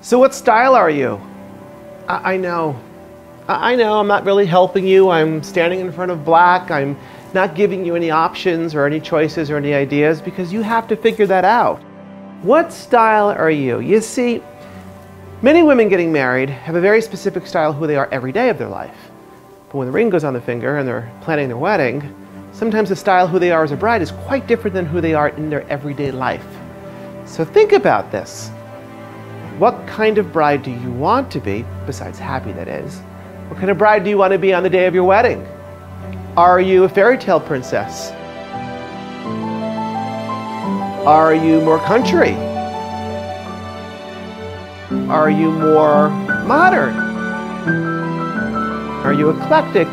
So what style are you? I know, I'm not really helping you. I'm standing in front of black. I'm not giving you any options or any choices or any ideas because you have to figure that out. What style are you? You see, many women getting married have a very specific style of who they are every day of their life. But when the ring goes on the finger and they're planning their wedding, sometimes the style of who they are as a bride is quite different than who they are in their everyday life. So think about this. What kind of bride do you want to be, besides happy that is? What kind of bride do you want to be on the day of your wedding? Are you a fairy tale princess? Are you more country? Are you more modern? Are you eclectic?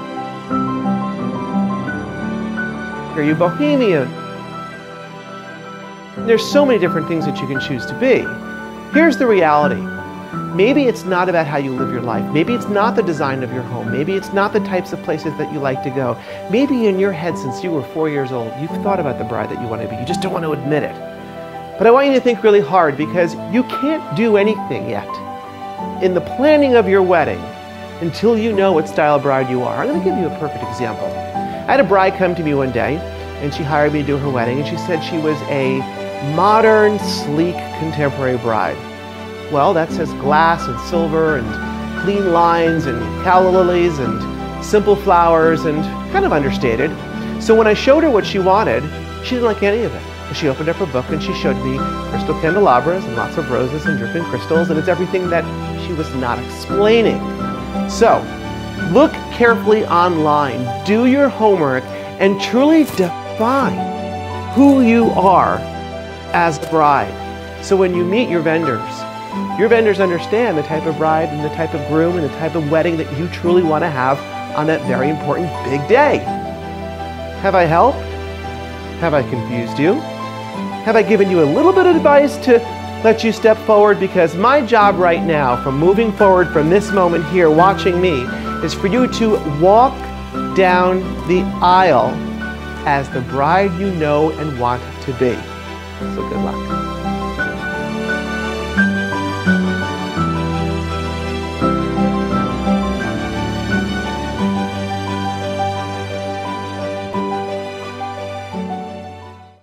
Are you bohemian? There's so many different things that you can choose to be. Here's the reality. Maybe it's not about how you live your life. Maybe it's not the design of your home. Maybe it's not the types of places that you like to go. Maybe in your head since you were 4 years old, you've thought about the bride that you want to be. You just don't want to admit it. But I want you to think really hard because you can't do anything yet in the planning of your wedding until you know what style of bride you are. I'm going to give you a perfect example. I had a bride come to me one day and she hired me to do her wedding and she said she was a modern, sleek, contemporary bride. Well, that says glass and silver and clean lines and calla lilies and simple flowers and kind of understated. So when I showed her what she wanted, she didn't like any of it. She opened up her book and she showed me crystal candelabras and lots of roses and dripping crystals, and it's everything that she was not explaining. So, look carefully online, do your homework, and truly define who you are as a bride. So when you meet your vendors understand the type of bride and the type of groom and the type of wedding that you truly want to have on that very important big day. Have I helped? Have I confused you? Have I given you a little bit of advice to let you step forward? Because my job right now, from moving forward from this moment here, watching me, is for you to walk down the aisle as the bride you know and want to be. So good luck.